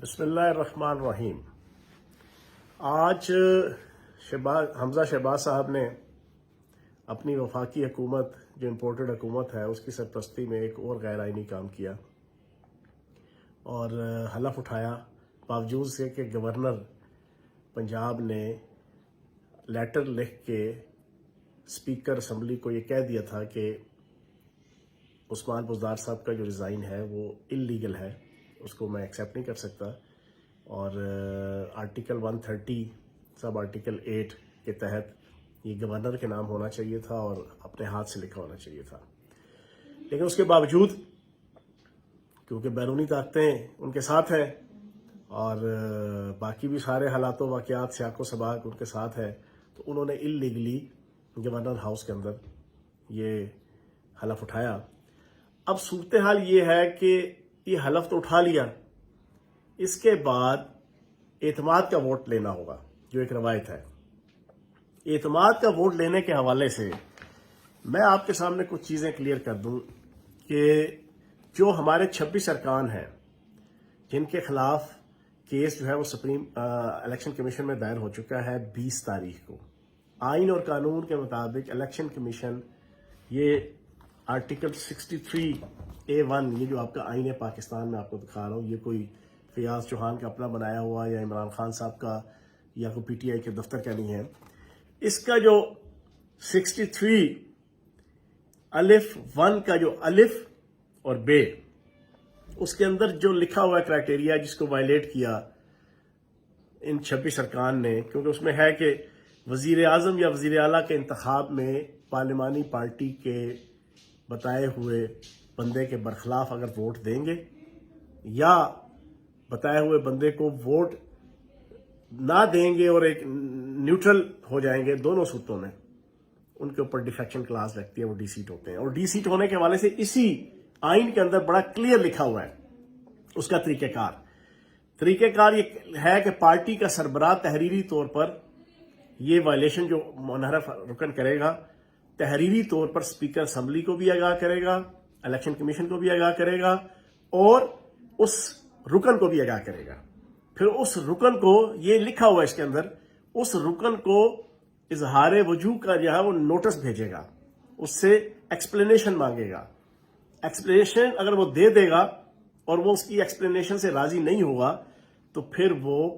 بسم اللہ الرحمن الرحیم۔ آج حمزہ شہباز صاحب نے اپنی وفاقی حکومت جو امپورٹڈ حکومت ہے اس کی سرپرستی میں ایک اور غیر آئینی کام کیا اور حلف اٹھایا، باوجود سے کہ گورنر پنجاب نے لیٹر لکھ کے اسپیکر اسمبلی کو یہ کہہ دیا تھا کہ عثمان بزدار صاحب کا جو ریزائن ہے وہ انلیگل ہے، اس کو میں ایکسیپٹ نہیں کر سکتا، اور آرٹیکل 130 سب آرٹیکل 8 کے تحت یہ گورنر کے نام ہونا چاہیے تھا اور اپنے ہاتھ سے لکھا ہونا چاہیے تھا۔ لیکن اس کے باوجود کیونکہ بیرونی طاقتیں ان کے ساتھ ہیں اور باقی بھی سارے حالات و واقعات سیاق و سباق ان کے ساتھ ہے، تو انہوں نے انلیگلی گورنر ہاؤس کے اندر یہ حلف اٹھایا۔ اب صورتحال یہ ہے کہ یہ حلف تو اٹھا لیا، اس کے بعد اعتماد کا ووٹ لینا ہوگا، جو ایک روایت ہے۔ اعتماد کا ووٹ لینے کے حوالے سے میں آپ کے سامنے کچھ چیزیں کلیئر کر دوں کہ جو ہمارے 26 ارکان ہیں جن کے خلاف کیس جو ہے وہ سپریم الیکشن کمیشن میں دائر ہو چکا ہے 20 تاریخ کو، آئین اور قانون کے مطابق الیکشن کمیشن یہ آرٹیکل 63A1 یہ جو آپ کا آئین پاکستان میں آپ کو دکھا رہا ہوں، یہ کوئی فیاض چوہان کا اپنا بنایا ہوا یا عمران خان صاحب کا یا کوئی PTI کے دفتر کا نہیں ہے۔ اس کا جو 63(1) کا جو الف اور بے، اس کے اندر جو لکھا ہوا کرائٹیریا جس کو وائلیٹ کیا ان 26 ارکان نے، کیونکہ اس میں ہے کہ وزیر اعظم یا وزیر اعلیٰ کے انتخاب میں پارلیمانی پارٹی کے بتائے ہوئے بندے کے برخلاف اگر ووٹ دیں گے یا بتائے ہوئے بندے کو ووٹ نہ دیں گے اور ایک نیوٹرل ہو جائیں گے، دونوں صورتوں میں ان کے اوپر ڈیفیکشن کلاس لگتی ہے، وہ ڈی سیٹ ہوتے ہیں۔ اور ڈی سیٹ ہونے کے حوالے سے اسی آئین کے اندر بڑا کلیئر لکھا ہوا ہے اس کا طریقہ کار یہ ہے کہ پارٹی کا سربراہ تحریری طور پر یہ وائلیشن جو منحرف رکن کرے گا، تحریری طور پر اسپیکر اسمبلی کو بھی آگاہ کرے گا، الیکشن کمیشن کو بھی آگاہ کرے گا اور اس رکن کو بھی آگاہ کرے گا۔ پھر اس رکن کو یہ لکھا ہوا ہے اس کے اندر، اس رکن کو اظہار وجوہ کا جو ہے وہ نوٹس بھیجے گا، اس سے ایکسپلینیشن مانگے گا۔ ایکسپلینیشن اگر وہ دے دے گا اور وہ اس کی ایکسپلینیشن سے راضی نہیں ہوگا تو پھر وہ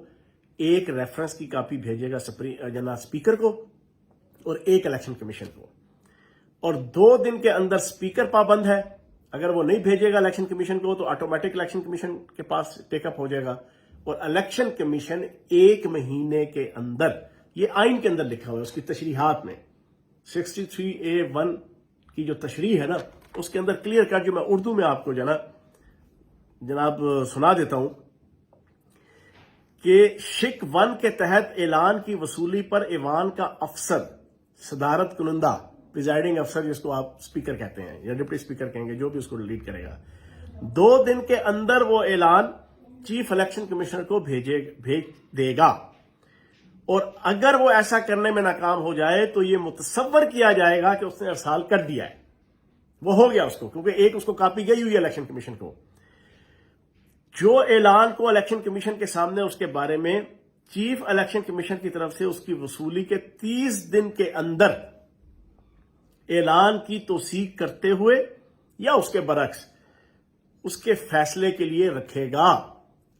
ایک ریفرنس کی کاپی بھیجے گا جناب اسپیکر کو اور ایک الیکشن کمیشن کو، اور 2 دن کے اندر اسپیکر پابند ہے۔ اگر وہ نہیں بھیجے گا الیکشن کمیشن کو تو آٹومیٹک الیکشن کمیشن کے پاس ٹیک اپ ہو جائے گا، اور الیکشن کمیشن 1 مہینے کے اندر، یہ آئین کے اندر لکھا ہوا ہے اس کی تشریحات میں، 63A1 کی جو تشریح ہے نا اس کے اندر کلیئر کر، جو میں اردو میں آپ کو جناب سنا دیتا ہوں کہ شک 1 کے تحت اعلان کی وصولی پر ایوان کا افسر، صدارت کنندہ، پریزائڈنگ افسر جس کو آپ اسپیکر کہتے ہیں یا ڈپٹی اسپیکر کہیں گے، جو بھی اس کو لیڈ کرے گا، 2 دن کے اندر وہ اعلان چیف الیکشن کمشنر کو بھیج دے گا، اور اگر وہ ایسا کرنے میں ناکام ہو جائے تو یہ متصور کیا جائے گا کہ اس نے ارسال کر دیا ہے، وہ ہو گیا اس کو، کیونکہ ایک اس کو کاپی گئی ہوئی ہے الیکشن کمیشن کو۔ جو اعلان کو الیکشن کمیشن کے سامنے اس کے بارے میں چیف الیکشن کمیشن کی طرف سے اس کی وصولی کے 30 دن کے اندر اعلان کی توثیق کرتے ہوئے یا اس کے برعکس اس کے فیصلے کے لیے رکھے گا،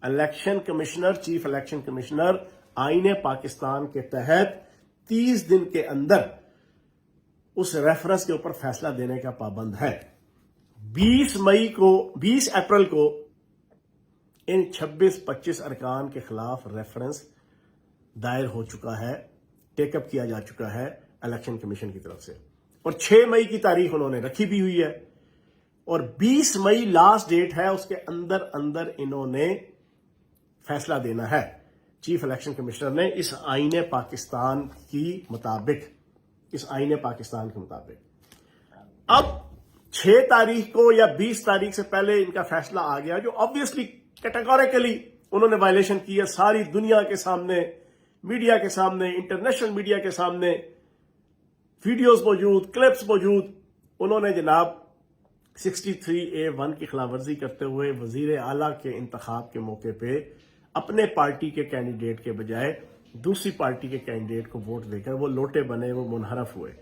election commissioner, chief election commissioner آئین پاکستان کے تحت 30 دن کے اندر اس ریفرنس کے اوپر فیصلہ دینے کا پابند ہے۔ 20 اپریل کو ان 26 ارکان کے خلاف ریفرنس دائر ہو چکا ہے، ٹیک اپ کیا جا چکا ہے الیکشن کمیشن کی طرف سے، اور 6 مئی کی تاریخ انہوں نے رکھی بھی ہوئی ہے، اور 20 مئی لاسٹ ڈیٹ ہے، اس کے اندر انہوں نے فیصلہ دینا ہے چیف الیکشن کمشنر نے اس آئین پاکستان کے مطابق۔ اب 6 تاریخ کو یا 20 تاریخ سے پہلے ان کا فیصلہ آ گیا، جو آبویسلی کیٹیگوریکلی انہوں نے وائلیشن کی ہے، ساری دنیا کے سامنے، میڈیا کے سامنے، انٹرنیشنل میڈیا کے سامنے، ویڈیوز موجود، کلپس موجود، انہوں نے جناب 63A1 کی خلاف ورزی کرتے ہوئے وزیر اعلیٰ کے انتخاب کے موقع پہ اپنے پارٹی کے کینڈیڈیٹ کے بجائے دوسری پارٹی کے کینڈیڈیٹ کو ووٹ دے کر وہ لوٹے بنے، وہ منحرف ہوئے.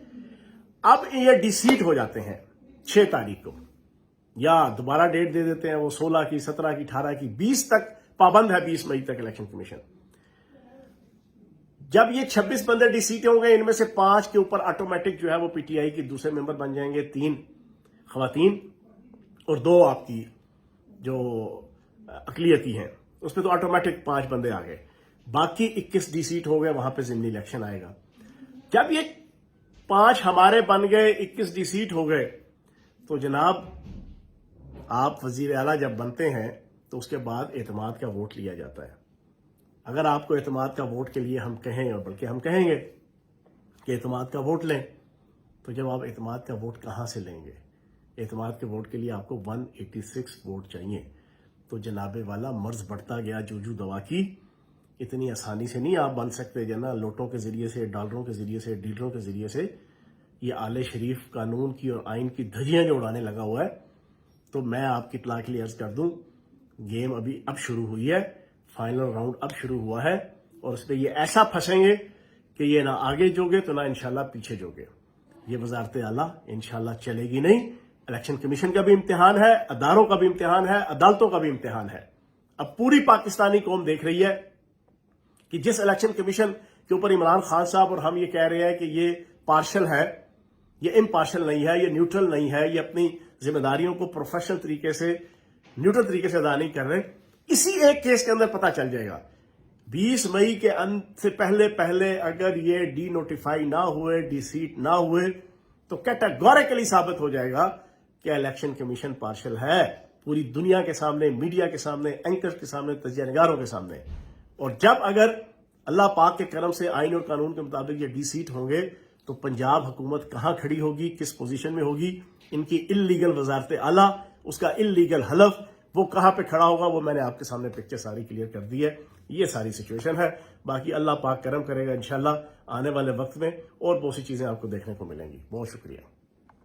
اب یہ ڈیسیٹ ہو جاتے ہیں 6 تاریخ کو، یا دوبارہ ڈیٹ دے دیتے ہیں وہ 16 کی، 17 کی، 18 کی، 20 تک پابند ہے، 20 مئی تک الیکشن کمیشن. جب یہ 26 بندے ڈیسیٹ ہوں گے، ان میں سے 5 کے اوپر آٹومیٹک جو ہے وہ پی ٹی آئی کے دوسرے ممبر بن جائیں گے، 3 خواتین اور 2 آپ کی جو اقلیتی ہیں، اس پہ تو آٹومیٹک 5 بندے آ گئے. باقی 21 ڈیسیٹ ہو گئے، وہاں پہ ضمنی الیکشن آئے گا. جب یہ 5 ہمارے بن گئے، 21 ڈیسیٹ ہو گئے، تو جناب آپ وزیر اعلیٰ جب بنتے ہیں تو اس کے بعد اعتماد کا ووٹ لیا جاتا ہے. اگر آپ کو اعتماد کا ووٹ کے لیے ہم کہیں، اور بلکہ ہم کہیں گے کہ اعتماد کا ووٹ لیں، تو جب آپ اعتماد کا ووٹ کہاں سے لیں گے؟ اعتماد کے ووٹ کے لیے آپ کو 186 ووٹ چاہیے. تو جناب والا مرض بڑھتا گیا جوجو دوا کی. اتنی آسانی سے نہیں آپ بن سکتے جنا، لوٹوں کے ذریعے سے، ڈالروں کے ذریعے سے، ڈیلروں کے ذریعے سے. یہ آل شریف قانون کی اور آئین کی دھجیاں جو اڑانے لگا ہوا ہے. تو میں آپ کی اطلاع کے لیے عرض کر دوں، گیم اب شروع ہوئی ہے، فائنل راؤنڈ اب شروع ہوا ہے، اور اس پہ یہ ایسا پھنسیں گے کہ یہ نہ آگے جوگے تو نہ انشاءاللہ پیچھے جوگے. یہ وزارت اعلیٰ انشاءاللہ چلے گی نہیں. الیکشن کمیشن کا بھی امتحان ہے، اداروں کا بھی امتحان ہے، عدالتوں کا بھی امتحان ہے. اب پوری پاکستانی قوم دیکھ رہی ہے کہ جس الیکشن کمیشن کے اوپر عمران خان صاحب اور ہم یہ کہہ رہے ہیں کہ یہ پارشل ہے، یہ امپارشل نہیں ہے، یہ نیوٹرل نہیں ہے، یہ اپنی ذمہ داریوں کو پروفیشنل طریقے سے، نیوٹرل طریقے سے ادا نہیں کر رہے. اسی ایک کیس کے اندر پتہ چل جائے گا 20 مئی کے سے پہلے اگر یہ ڈی نوٹیفائی نہ ہوئے، ڈی سیٹ نہ ہوئے، تو کیٹاگوریکلی ثابت ہو جائے گا کہ الیکشن کمیشن پارشل ہے، پوری دنیا کے سامنے، میڈیا کے سامنے، اینکر کے سامنے، تجزیہ نگاروں کے سامنے. اور جب اگر اللہ پاک کے کرم سے آئین اور قانون کے مطابق یہ ڈی سیٹ ہوں گے، تو پنجاب حکومت کہاں کھڑی ہوگی، کس پوزیشن میں ہوگی، ان کی اللیگل وزارت اعلیٰ، اس کا اللیگل حلف، وہ کہاں پہ کھڑا ہوگا، وہ میں نے آپ کے سامنے پکچر ساری کلیئر کر دی ہے. یہ ساری سچویشن ہے. باقی اللہ پاک کرم کرے گا انشاءاللہ آنے والے وقت میں اور بہت سی چیزیں آپ کو دیکھنے کو ملیں گی. بہت شکریہ.